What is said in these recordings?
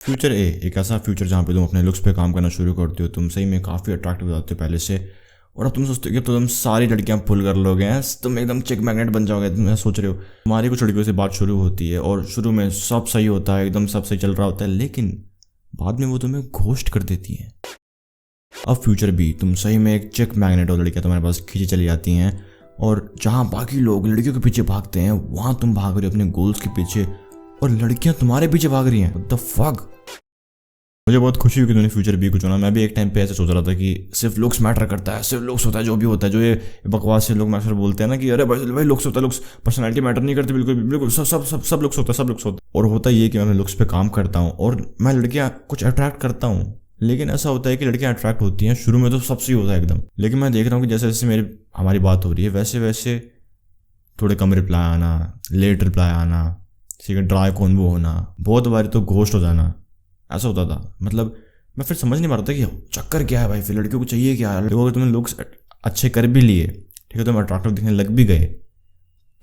Future ए एक ऐसा future जहाँ पे तुम अपने लुक्स पे काम करना शुरू करते हो, तुम सही में काफ़ी अट्रैक्टिव हो जाते हो पहले से। और अब तुम सोचते हो कि तुम सारी लड़कियां पुल कर लोगे हैं, तुम एकदम चिक मैग्नेट बन जाओगे। तुम ऐसा सोच रहे हो। तुम्हारी कुछ लड़कियों से बात शुरू होती है और शुरू में सब सही होता है, एकदम सब सही चल रहा होता है, लेकिन बाद में वो तुम्हें घोस्ट कर देती हैं। अब फ्यूचर भी तुम सही में एक चिक मैग्नेट हो, लड़कियां तुम्हारे पास खींची चली जाती हैं और जहाँ बाकी लोग लड़कियों के पीछे भागते हैं वहाँ तुम भाग रहे हो अपने गोल्स के पीछे और लड़कियां तुम्हारे पीछे भाग रही हैं। What the fuck. मुझे बहुत खुशी हुई कि तूने फ्यूचर बी को चुना। मैं भी एक टाइम पे ऐसे सोच रहा था कि सिर्फ लुक्स मैटर करता है, सिर्फ लुक्स होता है जो भी होता है, जो ये बकवास से लोग अक्सर बोलते हैं ना कि अरे भाई लुक्स होता है, लुक्स पर्सनैलिटी मैटर नहीं करती, बिल्कुल बिल्कुल सब सब सब सब लुक्स होता है, सब लुक्स होता है। और होता ये कि मैं अपने लुक्स पे काम करता हूँ और मैं लड़कियाँ कुछ अट्रैक्ट करता हूँ, लेकिन ऐसा होता है कि लड़कियाँ अट्रैक्ट होती हैं शुरू में तो सबसे होता है एकदम, लेकिन मैं देख रहा हूँ कि जैसे जैसे हमारी बात हो रही है वैसे वैसे थोड़े कम रिप्लाई आना, लेट रिप्लाई आना, ठीक है, ड्राई कॉन्वो होना, बहुत बारी तो घोस्ट हो जाना, ऐसा होता था। मतलब मैं फिर समझ नहीं पा रहा था कि चक्कर क्या है भाई, फिर लड़कियों को चाहिए क्या। लड़कियों अगर तुमने लुक्स अच्छे कर भी लिए, ठीक है, तुम अट्रैक्टिव दिखने लग भी गए,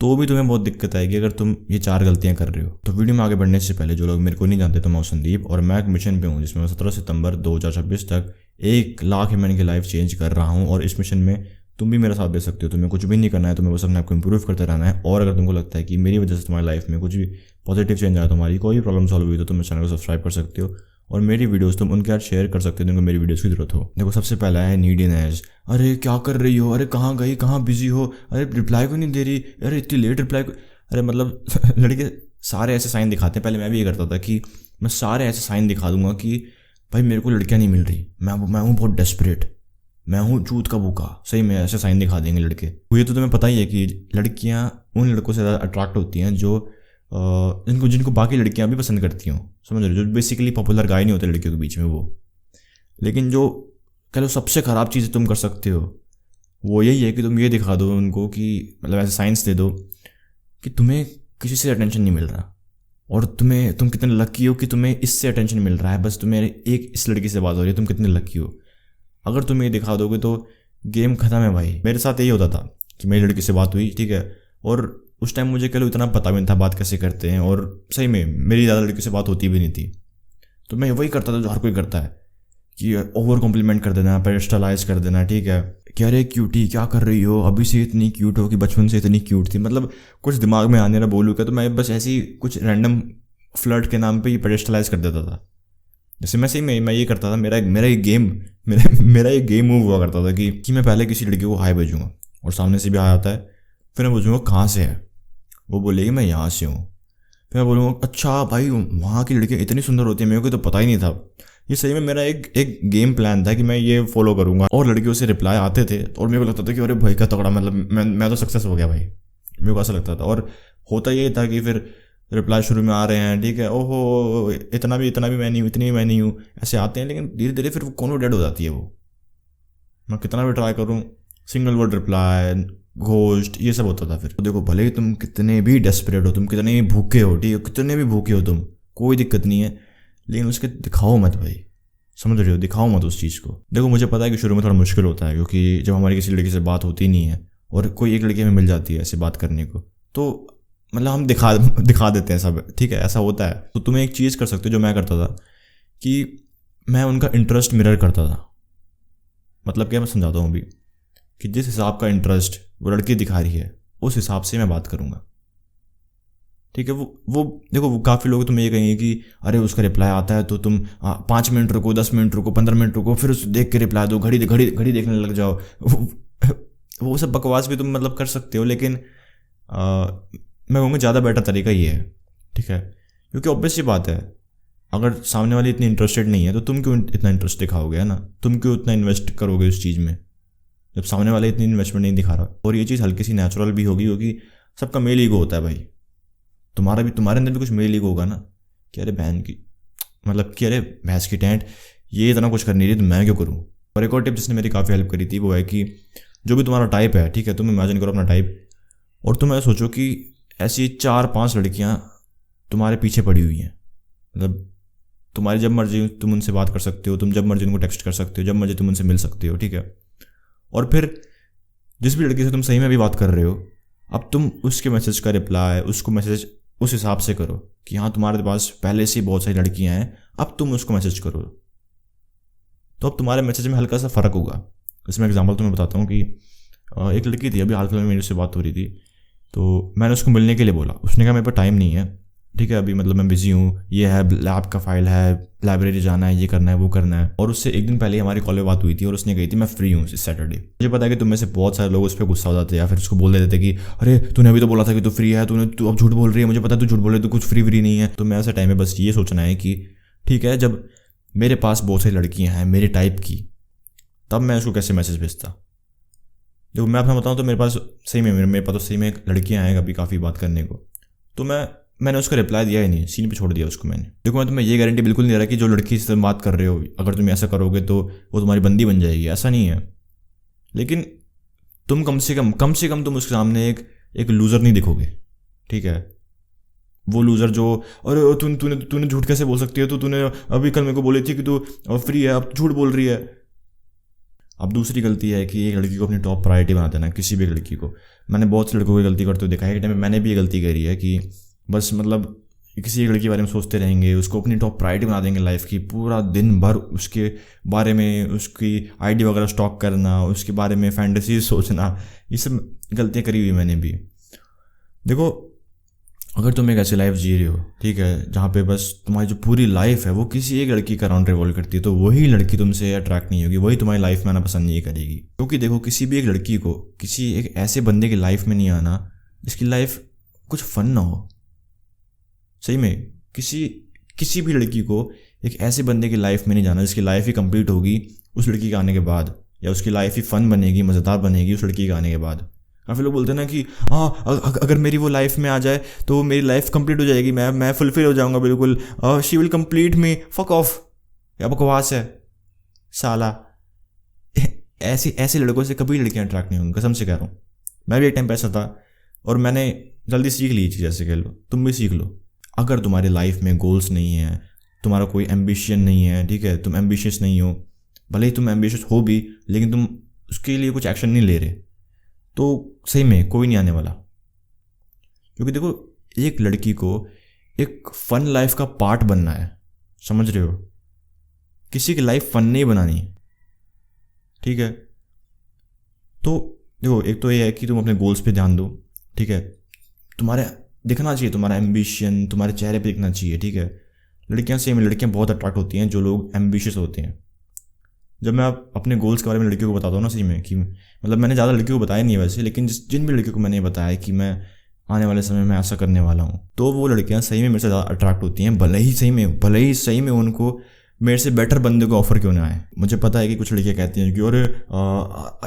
तो भी तुम्हें बहुत दिक्कत आएगी अगर तुम ये 4 गलतियां कर रहे हो। तो वीडियो में आगे बढ़ने से पहले जो लोग मेरे को नहीं जानते तो मैं संदीप और मैं एक मिशन पे हूँ जिसमें मैं 17 सितंबर 2026 तक 1 लाख ह्यूमन की लाइफ चेंज कर रहा हूँ। और इस मिशन में तुम भी मेरा साथ दे सकते हो। तुम्हें कुछ भी नहीं करना है, तुम्हें बस अपने आप को इंप्रूव करते रहना है। और अगर तुमको लगता है कि मेरी वजह से तुम्हारी लाइफ में कुछ भी पॉजिटिव चेंज आया, तुम्हारी कोई प्रॉब्लम सॉल्व हुई, तो तुम इस चैनल को सब्सक्राइब कर सकते हो और मेरी वीडियोस तुम उनके साथ शेयर कर सकते हो जिनको मेरी वीडियोस की जरूरत हो। देखो, सबसे पहला है नीडीनेस। अरे क्या कर रही हो, अरे कहाँ गई, कहाँ बिजी हो, अरे रिप्लाई को नहीं दे रही, अरे इतनी लेट रिप्लाई को। अरे मतलब लड़के सारे ऐसे साइन दिखाते हैं। पहले मैं भी ये करता था कि मैं सारे ऐसे साइन दिखा दूंगा कि भाई मेरे को लड़कियां नहीं मिल रही, मैं हूँ बहुत डेस्परेट, मैं हूँ चूत का भूखा। सही में ऐसे साइन दिखा देंगे लड़के। ये तो तुम्हें पता ही है कि लड़कियां उन लड़कों से ज़्यादा अट्रैक्ट होती हैं जो जिनको बाकी लड़कियां भी पसंद करती हों, समझ रहे हो, जो बेसिकली पॉपुलर गाय नहीं होते लड़कियों के बीच में वो। लेकिन जो कह लो सबसे ख़राब चीज़ तुम कर सकते हो वो यही है कि तुम ये दिखा दो उनको कि मतलब ऐसे साइंस दे दो कि तुम्हें किसी से अटेंशन नहीं मिल रहा और तुम कितने लकी हो कि तुम्हें इससे अटेंशन मिल रहा है। बस तुम्हें एक इस लड़की से बात हो रही है, तुम कितने लकी हो। अगर तुम ये दिखा दोगे तो गेम खत्म है भाई। मेरे साथ यही होता था कि मेरी लड़की से बात हुई, ठीक है, और उस टाइम मुझे कह लो इतना पता भी नहीं था बात कैसे करते हैं, और सही में मेरी ज़्यादा लड़की से बात होती भी नहीं थी। तो मैं वही करता था जो हर कोई करता है कि ओवर कॉम्प्लीमेंट कर देना, पेस्टलाइज कर देना, ठीक है, कि अरे क्यूटी क्या कर रही हो, अभी से इतनी क्यूट हो कि बचपन से इतनी क्यूट थी। मतलब कुछ दिमाग में आने ना बोलूँ क्या, तो मैं बस ऐसे ही कुछ रैंडम फ्लर्ट के नाम पे ये पेस्टलाइज कर देता था। जैसे मैं सही में मैं ये करता था, मेरा एक गेम मूव हुआ करता था कि मैं पहले किसी लड़की को हाय भेजूंगा और सामने से भी हाय आता है, फिर मैं पूछूंगा कहाँ से है, वो बोलेगी मैं यहाँ से हूँ, फिर मैं बोलूँगा अच्छा भाई वहाँ की लड़कियाँ इतनी सुंदर होती है, मेरे को तो पता ही नहीं था। ये सही में मेरा एक गेम प्लान था कि मैं ये फॉलो करूँगा। और लड़कियों से रिप्लाई आते थे और मेरे को लगता था कि अरे भाई का तगड़ा, मतलब मैं तो सक्सेस हो गया भाई, मेरे को ऐसा लगता था। और होता ये था कि फिर रिप्लाई शुरू में आ रहे हैं, ठीक है, ओहो इतना भी मैं नहीं हूँ, इतनी भी मैं नहीं हूँ, ऐसे आते हैं, लेकिन धीरे धीरे फिर वो कौन डेड हो जाती है। वो मैं कितना भी ट्राई करूँ, सिंगल वर्ड रिप्लाई, घोस्ट, ये सब होता था। फिर तो देखो, भले ही तुम कितने भी डेस्परेट हो, तुम कितने भी भूखे हो, ठीक है, कितने भी भूखे हो तुम, कोई दिक्कत नहीं है, लेकिन उसके दिखाओ मत भाई, समझ रहे हो, दिखाओ मत उस चीज़ को। देखो मुझे पता है कि शुरू में थोड़ा मुश्किल होता है क्योंकि जब हमारी किसी लड़की से बात होती नहीं है और कोई एक लड़की हमें मिल जाती है ऐसे बात करने को, तो मतलब हम दिखा देते हैं सब, ठीक है, ऐसा होता है। तो तुम्हें एक चीज़ कर सकते हो जो मैं करता था कि मैं उनका इंटरेस्ट मिरर करता था। मतलब क्या, मैं समझाता हूँ अभी, कि जिस हिसाब का इंटरेस्ट वो लड़की दिखा रही है उस हिसाब से मैं बात करूँगा, ठीक है। वो देखो, वो काफ़ी लोग तुम्हें ये कहेंगे कि अरे उसका रिप्लाई आता है तो तुम 5 मिनट रुको, 10 मिनट रुको, 15 मिनट रुको, फिर उस देख के रिप्लाई दो, घड़ी घड़ी देखने लग जाओ। वो सब बकवास भी तुम मतलब कर सकते हो, लेकिन मैं कहूँगा ज़्यादा बेटर तरीका ये है, ठीक है, क्योंकि ऑब्वियस सी बात है, अगर सामने वाली इतनी इंटरेस्टेड नहीं है तो तुम क्यों इतना इंटरेस्ट दिखाओगे, है ना, तुम क्यों इतना इन्वेस्ट करोगे उस चीज़ में जब सामने वाले इतनी इन्वेस्टमेंट नहीं दिखा रहा। और ये चीज़ हल्की सी नेचुरल भी होगी क्योंकि सबका मेल ईगो होता है भाई, तुम्हारे अंदर भी कुछ मेल ईगो होगा ना कि अरे बहन की, मतलब कि अरे भैंस की टेंट, ये इतना कुछ कर नहीं रही तो मैं क्यों करूँ। और एक और टिप जिसने मेरी काफ़ी हेल्प करी थी वो है कि जो भी तुम्हारा टाइप है, ठीक है, तुम इमेजिन करो अपना टाइप और तुम ऐसा सोचो कि ऐसी 4-5 लड़कियां तुम्हारे पीछे पड़ी हुई हैं। मतलब तुम्हारी जब मर्जी तुम उनसे बात कर सकते हो, तुम जब मर्जी उनको टेक्स्ट कर सकते हो, जब मर्जी तुम उनसे मिल सकते हो, ठीक है। और फिर जिस भी लड़की से तुम सही में भी बात कर रहे हो, अब तुम उसके मैसेज का रिप्लाई, उसको मैसेज उस हिसाब से करो कि हाँ तुम्हारे पास पहले से ही बहुत सारी लड़कियां हैं, अब तुम उसको मैसेज करो, तो अब तुम्हारे मैसेज में हल्का सा फ़र्क होगा। इसमें एग्जांपल तुम्हें बताता हूँ कि एक लड़की थी, अभी हाल फिलहाल में मेरे से बात हो रही थी, तो मैंने उसको मिलने के लिए बोला। उसने कहा मेरे पास टाइम नहीं है, ठीक है, अभी मतलब मैं बिज़ी हूँ, ये है लैब का फाइल है, लाइब्रेरी जाना है, ये करना है, वो करना है। और उससे एक दिन पहले हमारी कॉल में बात हुई थी और उसने कही थी मैं फ्री हूँ इस सैटरडे। मुझे पता है कि तुम में से बहुत सारे लोग उस पर गुस्सा हो जाते या फिर उसको बोल देते थे कि अरे तूने अभी तो बोला था कि तू फ्री है, तू अब झूठ बोल रही है, मुझे पता है तू झूठ बोल रही है, तू कुछ फ्री नहीं है। तो मैं ऐसे टाइम में बस ये सोचना है कि ठीक है, जब मेरे पास बहुत सारी लड़कियाँ हैं मेरे टाइप की, तब मैं उसको कैसे मैसेज भेजता। देखो मैं अपना बताऊँ तो मेरे पास सही में मेरे पास तो सही में लड़कियाँ हैं अभी काफ़ी बात करने को, तो मैंने उसको रिप्लाई दिया ही नहीं, सीन पे छोड़ दिया उसको मैंने। देखो मैं तुम्हें ये गारंटी बिल्कुल नहीं दे रहा कि जो लड़की से तुम बात कर रहे हो अगर तुम ऐसा करोगे तो वो तुम्हारी बंदी बन जाएगी, ऐसा नहीं है। लेकिन तुम कम से कम तुम उसके सामने एक लूज़र नहीं दिखोगे, ठीक है। वो लूज़र जो अरे तूने झूठ कैसे बोल सकती है, तो तूने अभी कल मेरे को बोली थी कि तू फ्री है, अब झूठ बोल रही है। अब दूसरी गलती है कि एक लड़की को अपनी टॉप प्रायोरिटी बना देना, किसी भी लड़की को। मैंने बहुत से लड़कों को गलती करते हुए देखा है कि टाइम में मैंने भी ये गलती करी है कि बस मतलब किसी एक लड़की के बारे में सोचते रहेंगे, उसको अपनी टॉप प्रायोरिटी बना देंगे लाइफ की, पूरा दिन भर उसके बारे में उसकी आईडी वगैरह स्टॉक करना, उसके बारे में फैंटेसीज सोचना, ये सब गलतियाँ करी हुई मैंने भी। देखो अगर तुम एक ऐसी लाइफ जी रहे हो, ठीक है, जहाँ पे बस तुम्हारी जो पूरी लाइफ है वो किसी एक लड़की का राउंड रिवॉल्व करती है, तो वही लड़की तुमसे अट्रैक्ट नहीं होगी, वही तुम्हारी लाइफ में आना पसंद नहीं करेगी। क्योंकि देखो किसी भी एक लड़की को किसी एक ऐसे बंदे की लाइफ में नहीं आना जिसकी लाइफ कुछ फन ना हो। सही में किसी भी लड़की को एक ऐसे बंदे की लाइफ में नहीं जाना जिसकी लाइफ ही कंप्लीट होगी उस लड़की के आने के बाद, या उसकी लाइफ ही फन बनेगी, मज़ेदार बनेगी उस लड़की के आने के बाद। काफ़ी लोग बोलते हैं ना कि हाँ अगर मेरी वो लाइफ में आ जाए तो मेरी लाइफ कंप्लीट हो जाएगी, मैं फुलफिल हो जाऊंगा बिल्कुल, she will complete me, fuck off, या बकवास है साला। ऐसे लड़कों से कभी लड़कियां अट्रैक्ट नहीं होंगी, कसम से कह रहा हूँ। मैं भी एक टाइम पे ऐसा था और मैंने जल्दी सीख ली चीज़, जैसे कह लो तुम भी सीख लो। अगर तुम्हारी लाइफ में गोल्स नहीं है, तुम्हारा कोई एम्बिशन नहीं है, ठीक है, तुम एम्बिशियस नहीं हो, भले ही तुम एम्बिशियस हो भी लेकिन तुम उसके लिए कुछ एक्शन नहीं ले रहे, तो सही में कोई नहीं आने वाला। क्योंकि देखो एक लड़की को एक फ़न लाइफ का पार्ट बनना है, समझ रहे हो, किसी की लाइफ फ़न नहीं बनानी, ठीक है। तो देखो एक तो ये है कि तुम अपने गोल्स पे ध्यान दो, ठीक है, तुम्हारे दिखना चाहिए, तुम्हारा एम्बिशन तुम्हारे चेहरे पे दिखना चाहिए, ठीक है। लड़कियां बहुत अट्रैक्ट होती हैं जो लोग एम्बिशियस होते हैं। जब मैं अपने गोल्स के बारे में लड़कियों को बताता हूँ ना, सही में कि मतलब मैंने ज़्यादा लड़कियों को बताया नहीं है वैसे, लेकिन जिन भी लड़कियों को मैंने बताया कि मैं आने वाले समय में ऐसा करने वाला हूँ, तो वो लड़कियाँ सही में मेरे से ज़्यादा अट्रैक्ट होती हैं, भले ही सही में उनको मेरे से बेटर बंदे को ऑफर क्यों ना आए। मुझे पता है कि कुछ लड़कियाँ कहती हैं कि अरे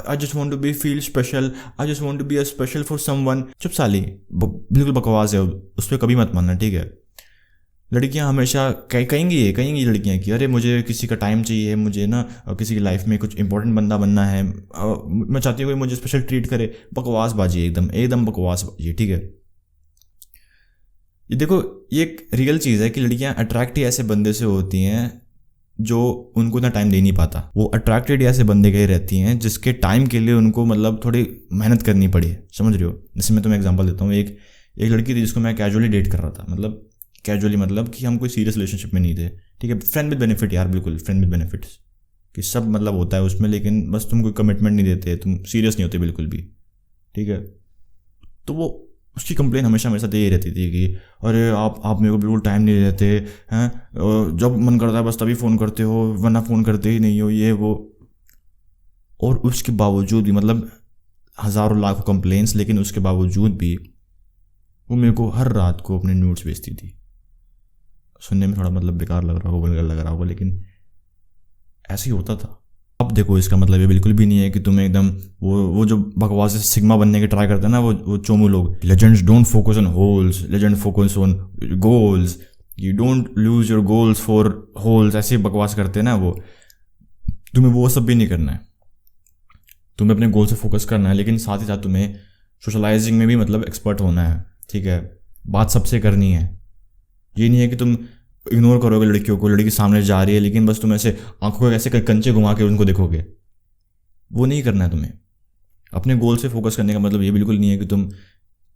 I just want to be feel special, I just want to be a special for someone. चुप साली, बिल्कुल बकवास है, उस पर कभी मत मानना, ठीक है। लड़कियां हमेशा कहेंगी लड़कियां कि अरे मुझे किसी का टाइम चाहिए, मुझे ना किसी की लाइफ में कुछ इंपॉर्टेंट बंदा बनना है, मैं चाहती हूँ कोई मुझे स्पेशल ट्रीट करे। बकवास बाजी, एकदम बकवास बाजी, ठीक है। ये देखो ये एक रियल चीज़ है कि लड़कियां अट्रैक्ट ही ऐसे बंदे से होती हैं जो उनको इतना टाइम दे नहीं पाता। वो अट्रैक्टेड ऐसे बंदे के ही रहती हैं जिसके टाइम के लिए उनको मतलब थोड़ी मेहनत करनी पड़ी, समझ रहे हो। जैसे मैं तुम्हें एग्जांपल देता हूँ, एक लड़की थी जिसको मैं कैजुअली डेट कर रहा था, मतलब कैजुअली मतलब कि हम कोई सीरियस रिलेशनशिप में नहीं थे, ठीक है, फ्रेंड विद बेनिफिट यार, बिल्कुल फ्रेंड विद बेनिफिट्स कि सब मतलब होता है उसमें, लेकिन बस तुम कोई कमिटमेंट नहीं देते, तुम सीरियस नहीं होते बिल्कुल भी, ठीक है। तो वो उसकी कंप्लेन हमेशा मेरे साथ यही रहती थी कि अरे आप मेरे को बिल्कुल टाइम नहीं देते हैं, जब मन करता है बस तभी फ़ोन करते हो, वरना फ़ोन करते ही नहीं हो, ये वो। और उसके बावजूद भी मतलब हज़ारों लाखों कंप्लेंट्स, लेकिन उसके बावजूद भी वो मेरे को हर रात को अपने न्यूड्स भेजती थी। सुनने में थोड़ा मतलब बेकार लग रहा होगा, वल्गर लग रहा होगा, लेकिन ऐसे ही होता था। अब देखो इसका मतलब ये बिल्कुल भी नहीं है कि तुम एकदम वो जो बकवास से सिग्मा बनने के ट्राई करते हैं ना, वो चोमू लोग, legends don't focus on holes, legend focus on goals, you don't lose your goals for holes, ऐसे बकवास करते हैं ना वो। तुम्हें वो सब भी नहीं करना है, तुम्हें अपने गोल से फोकस करना है, लेकिन साथ ही साथ तुम्हें सोशलाइजिंग में भी मतलब एक्सपर्ट होना है, ठीक है। बात सबसे करनी है, ये नहीं है कि तुम इग्नोर करोगे लड़कियों को, लड़की सामने जा रही है लेकिन बस तुम ऐसे आंखों को ऐसे कंचे घुमा के उनको देखोगे, वो नहीं करना है तुम्हें। अपने गोल से फोकस करने का मतलब ये बिल्कुल नहीं है कि तुम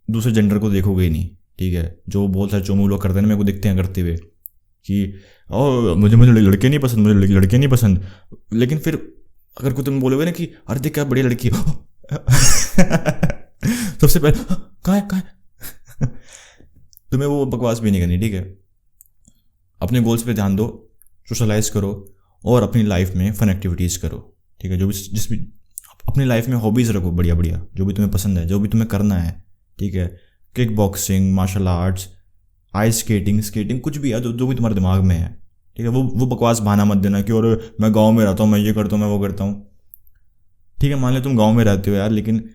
दूसरे जेंडर को देखोगे ही नहीं, ठीक है, जो बहुत सारे चोमू लोग करते हैं ना, मेरे को दिखते हैं करते हुए कि ओ मुझे मुझे लड़के नहीं पसंद, मुझे लड़के नहीं पसंद। लेकिन फिर अगर कोई तुम बोलोगे ना कि अरे देख क्या बढ़िया लड़की है सबसे पहले कहाँ है कहाँ है तुम्हें वो बकवास भी नहीं करनी, ठीक है। अपने गोल्स पे ध्यान दो, सोशलाइज करो और अपनी लाइफ में फन एक्टिविटीज़ करो, ठीक है। जो भी जिस भी अपनी लाइफ में हॉबीज़ रखो बढ़िया बढ़िया, जो भी तुम्हें पसंद है, जो भी तुम्हें करना है, ठीक है। Kick boxing, martial arts, ice skating, skating, कुछ भी है जो भी तुम्हारे दिमाग में है, ठीक है। वो बकवास बहाना मत देना कि और मैं गांव में रहता हूँ, मैं ये करता हूँ, मैं वो करता हूँ, ठीक है। मान लो तुम गांव में रहते हो यार, लेकिन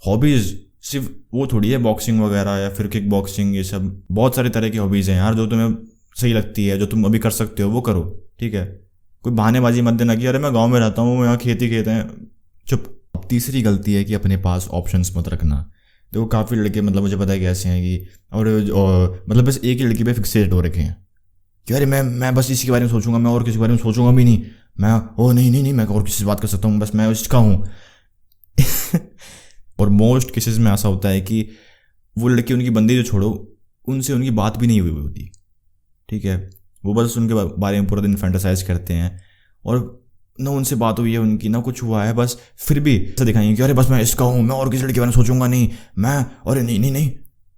हॉबीज़ सिर्फ वो थोड़ी है बॉक्सिंग वगैरह या फिर किक बॉक्सिंग, ये सब बहुत सारे तरह की हॉबीज़ हैं यार जो तुम्हें सही लगती है, जो तुम अभी कर सकते हो वो करो, ठीक है। कोई बहानेबाजी मत देना कि अरे मैं गांव में रहता हूँ, यहाँ खेती खेत हैं, चुप। अब तीसरी गलती है कि अपने पास ऑप्शंस मत रखना। देखो काफ़ी लड़के मतलब मुझे पता है कैसे हैं कि और मतलब बस एक ही लड़की पे फिक्सेट हो रखे हैं कि अरे मैं बस इसी के बारे में सोचूंगा, मैं और किसी के बारे में सोचूंगा भी नहीं, मैं ओ नहीं नहीं नहीं मैं और किसी से बात कर सकता हूँ, बस मैं इसका हूँ और मोस्ट केसेस में ऐसा होता है कि वो लड़की उनकी बंदी जो छोड़ो, उनसे उनकी बात भी नहीं हुई होती, ठीक है। वो बस उनके बारे में पूरा दिन फैंटासाइज करते हैं और ना उनसे बात हुई है उनकी, ना कुछ हुआ है, बस फिर भी ऐसा दिखाएंगे कि अरे बस मैं इसका हूँ, मैं और किसी लड़के के बारे में सोचूंगा नहीं, मैं अरे नहीं नहीं नहीं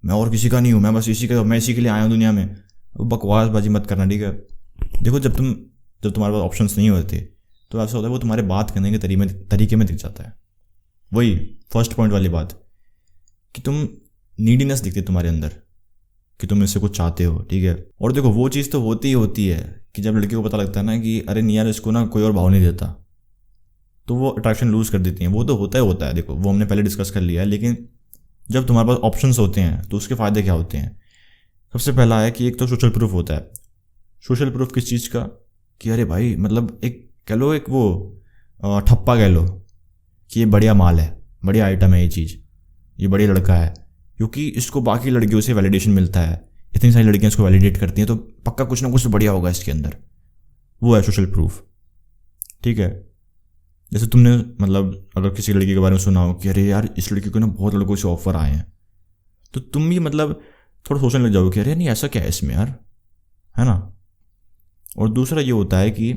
मैं और किसी का नहीं हूँ, मैं बस इसी के लिए आया हूँ दुनिया में। बकवासबाजी मत करना, ठीक है। देखो जब तुम्हारे पास ऑप्शंस नहीं होते तो ऐसा होता है वो तुम्हारे बात करने के तरीके में दिख जाता है। वही फर्स्ट पॉइंट वाली बात कि तुम नीडीनेस दिखती है तुम्हारे अंदर कि तुम इससे कुछ चाहते हो, ठीक है। और देखो वो चीज़ तो होती ही होती है कि जब लड़की को पता लगता है ना कि अरे नहीं यार इसको ना कोई और भाव नहीं देता, तो वो अट्रैक्शन लूज़ कर देती हैं। वो तो होता है, देखो वो हमने पहले डिस्कस कर लिया है। लेकिन जब तुम्हारे पास ऑप्शंस होते हैं तो उसके फ़ायदे क्या होते हैं? सबसे पहला है कि एक तो सोशल प्रूफ होता है। सोशल प्रूफ किस चीज़ का? कि अरे भाई मतलब एक कह लो, एक वो ठप्पा कह लो कि ये बढ़िया माल है, बढ़िया आइटम है, ये चीज़, ये बढ़िया लड़का है, क्योंकि इसको बाकी लड़कियों से वैलिडेशन मिलता है, इतनी सारी लड़कियां इसको वैलिडेट करती हैं, तो पक्का कुछ ना कुछ तो बढ़िया होगा इसके अंदर। वो है सोशल प्रूफ, ठीक है। जैसे तुमने मतलब अगर किसी लड़की के बारे में सुना हो कि अरे यार इस लड़की को ना बहुत लड़कों से ऑफर आए हैं, तो तुम भी मतलब थोड़ा सोचने लग जाओगे कि अरे नहीं ऐसा क्या है इसमें यार, है ना। और दूसरा ये होता है कि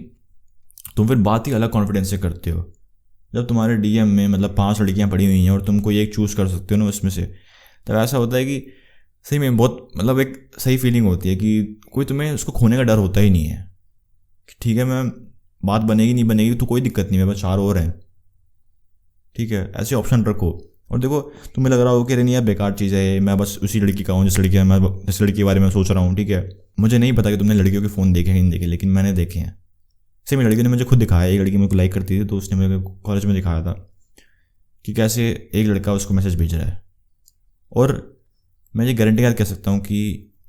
तुम फिर बात ही अलग कॉन्फिडेंस से करते हो। जब तुम्हारे डीएम में मतलब 5 लड़कियां पड़ी हुई हैं और तुम कोई एक चूज़ कर सकते हो ना उसमें से, तब ऐसा होता है कि सही में बहुत मतलब एक सही फीलिंग होती है कि कोई तुम्हें उसको खोने का डर होता ही नहीं है कि ठीक है मैं बात बनेगी नहीं बनेगी तो कोई दिक्कत नहीं है, बस 4 और हैं, ठीक है। ऐसे ऑप्शन रखो। और देखो तुम्हें लग रहा हो कि नहीं यार बेकार चीज़ है, मैं बस उसी लड़की का हूँ जिस लड़की के बारे में सोच रहा हूँ, ठीक है। मुझे नहीं पता कि तुमने लड़कियों के फ़ोन देखे नहीं देखे, लेकिन मैंने देखे हैं। सही में लड़की ने मुझे खुद दिखाया, एक लड़की मेरे को लाइक करती थी तो उसने मेरे कॉलेज में दिखाया था कि कैसे एक लड़का उसको मैसेज भेज रहा है। और मैं ये गारंटी कह सकता हूँ कि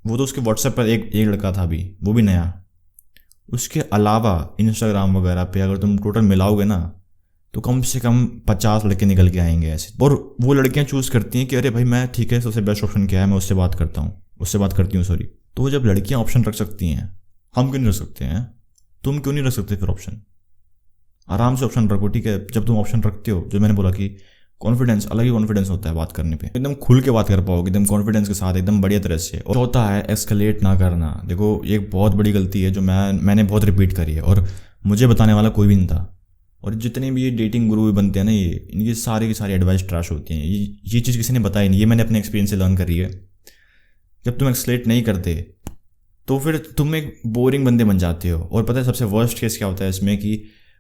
वो तो उसके व्हाट्सएप पर एक लड़का था अभी, वो भी नया। उसके अलावा इंस्टाग्राम वगैरह पे अगर तुम टोटल मिलाओगे ना तो कम से कम 50 लड़के निकल के आएंगे ऐसे। और वो लड़कियाँ चूज़ करती हैं कि अरे भाई मैं ठीक है, सबसे बेस्ट ऑप्शन क्या है, मैं उससे बात करती हूँ सॉरी। तो जब लड़कियाँ ऑप्शन रख सकती हैं, हम क्यों नहीं रख सकते हैं? तुम क्यों नहीं रख सकते फिर ऑप्शन? आराम से ऑप्शन रखो, ठीक है। जब तुम ऑप्शन रखते हो, जो मैंने बोला कि कॉन्फिडेंस, अलग ही कॉन्फिडेंस होता है बात करने पे, एकदम खुल के बात कर पाओगे एकदम कॉन्फिडेंस के साथ, एकदम बढ़िया तरह से। और होता है एस्केलेट ना करना। देखो ये बहुत बड़ी गलती है जो मैंने बहुत रिपीट करी है और मुझे बताने वाला कोई भी नहीं था। और जितने भी ये डेटिंग गुरु बनते हैं ना, ये इनकी सारी की सारी एडवाइस ट्रैश होती हैं। ये चीज़ किसी ने बताई नहीं, ये मैंने अपने एक्सपीरियंस से लर्न करी है। जब तुम एक्सलेट नहीं करते तो फिर तुम एक बोरिंग बंदे बन जाते हो। और पता है सबसे वर्स्ट केस क्या होता है इसमें कि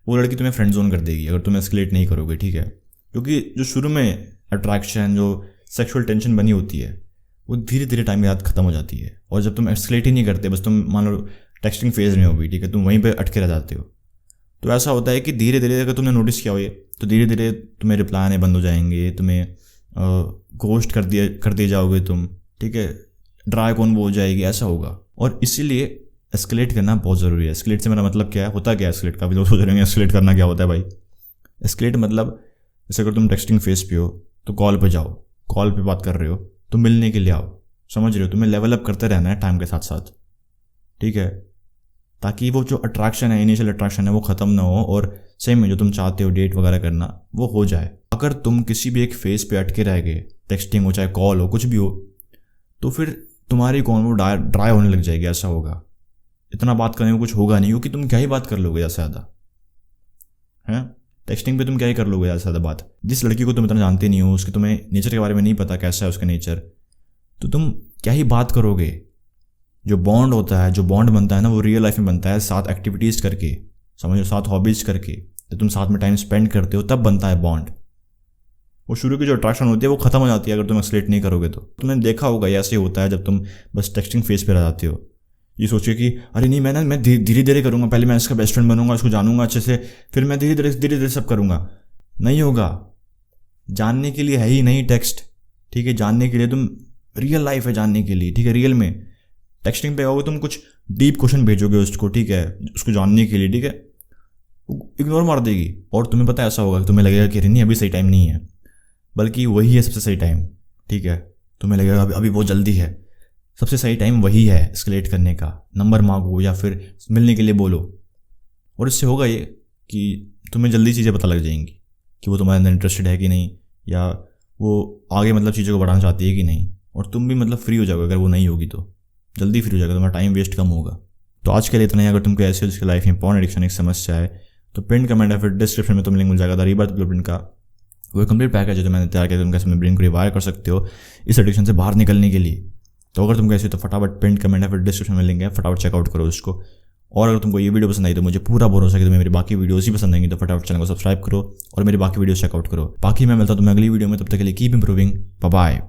वो लड़की तुम्हें फ्रेंड जोन कर देगी अगर तुम एक्सलेट नहीं करोगे, ठीक है। क्योंकि जो शुरू में अट्रैक्शन, जो सेक्सुअल टेंशन बनी होती है, वो धीरे धीरे टाइम के साथ खत्म हो जाती है। और जब तुम एक्सलेट ही नहीं करते, बस तुम मान लो टेक्सटिंग फेज में हो भी, ठीक है, तुम वहीं पर अटके रह जाते हो, तो ऐसा होता है कि धीरे धीरे अगर तुमने नोटिस किया हो ये, तो धीरे धीरे तुम्हें रिप्लाई आने बंद हो जाएंगे, तुम्हें घोस्ट कर दिए जाओगे तुम, ठीक है, ड्राई कौन वो हो जाएगी, ऐसा होगा। और इसीलिए एस्केलेट करना बहुत ज़रूरी है। एस्केलेट से मेरा मतलब क्या है, होता क्या है एस्केलेट का? भी लोग सोच रहे हैं एस्केलेट करना क्या होता है भाई। एस्केलेट मतलब जैसे अगर तुम टेक्सटिंग फेज पे हो तो कॉल पे जाओ, कॉल पे बात कर रहे हो तो मिलने के लिए आओ, समझ रहे हो, तुम्हें लेवल अप करते रहना है टाइम के साथ साथ, ठीक है, ताकि वो जो अट्रैक्शन है, इनिशियल अट्रैक्शन है, वो ख़त्म ना हो और सही में जो तुम चाहते हो डेट वगैरह करना वो हो जाए। अगर तुम किसी भी एक फेज पे अटके रह गए, टेक्सटिंग हो चाहे कॉल हो कुछ भी हो, तो फिर तुम्हारी कॉन्वो ड्राई होने लग जाएगी, ऐसा होगा। इतना बात करने में कुछ होगा नहीं, क्योंकि तुम क्या ही बात कर लोगे ज़्यादा से ज़्यादा, हैं? टेक्सटिंग पे तुम क्या ही कर लोगे ज़्यादा से ज़्यादा बात। जिस लड़की को तुम इतना जानते नहीं हो, उसके तुम्हें नेचर के बारे में नहीं पता कैसा है उसका नेचर, तो तुम क्या ही बात करोगे। जो बॉन्ड होता है, जो बॉन्ड बनता है ना, वो रियल लाइफ में बनता है साथ एक्टिविटीज़ करके, समझो, साथ हॉबीज़ करके। जब तुम साथ में टाइम स्पेंड करते हो तब बनता है बॉन्ड। वो शुरू की जो अट्रैक्शन होती है वो खत्म हो जाती है अगर तुम एक्सलेट नहीं करोगे तो। तुमने देखा होगा ये ऐसे होता है जब तुम बस टेक्सटिंग फेज पे रह जाते हो, ये सोचिए कि अरे नहीं मैं धीरे धीरे करूँगा, पहले मैं इसका बेस्ट फ्रेंड बनूंगा, उसको जानूंगा अच्छे से, फिर मैं धीरे धीरे सब करूँगा। नहीं होगा। जानने के लिए है ही नहीं टेक्स्ट, ठीक है? जानने के लिए तुम, रियल लाइफ है जानने के लिए, ठीक है? रियल में टेक्सटिंग पे आओगे तुम कुछ डीप क्वेश्चन भेजोगे उसको, ठीक है, उसको जानने के लिए, ठीक है, इग्नोर मार देगी। और तुम्हें पता है ऐसा होगा कि तुम्हें लगेगा कि नहीं अभी सही टाइम नहीं है, बल्कि वही है सबसे सही टाइम, ठीक है? तुम्हें लगेगा अभी बहुत जल्दी है, सबसे सही टाइम वही है एस्केलेट करने का। नंबर मांगो या फिर मिलने के लिए बोलो, और इससे होगा ये कि तुम्हें जल्दी चीज़ें पता लग जाएंगी कि वो तुम्हारे अंदर इंटरेस्टेड है कि नहीं, या वो आगे मतलब चीज़ों को बढ़ाना चाहती है कि नहीं। और तुम भी मतलब फ्री हो जाओगे, अगर वो नहीं होगी तो जल्दी फ्री हो जाएगा, तुम्हारा टाइम वेस्ट कम होगा। तो आज के लिए इतना ही। अगर तुमको ऐसे जिसकी लाइफ में पॉर्न एडिक्शन एक समस्या है तो पिन कमेंट या फिर डिस्क्रिप्शन में तुम्हें लिंक मिल जाएगा द रीबर्थ ब्लूप्रिंट का। वो कंप्लीट पैकेज है जो मैंने तैयार किया, तुम कैसे अपने ब्रेन को रिवायर कर सकते हो इस एडिक्शन से बाहर निकलने के लिए। तो अगर तुम कैसे तो फटाफट पिन कमेंट या फिर डिस्क्रिप्शन में लिंक है, फटाफट चेकआउट करो उसको। और अगर तुमको ये वीडियो पसंद आई तो मुझे पूरा भरोसा है कि तुम्हें मेरी बाकी वीडियोस ही पसंद आएंगी, तो फटाफट चैनल को सब्सक्राइब करो और मेरी बाकी वीडियोस चेकआउट करो। बाकी मैं मिलता हूं तुम्हें अगली वीडियो में, तब तक के लिए कीप इंप्रूविंग, बाय बाय।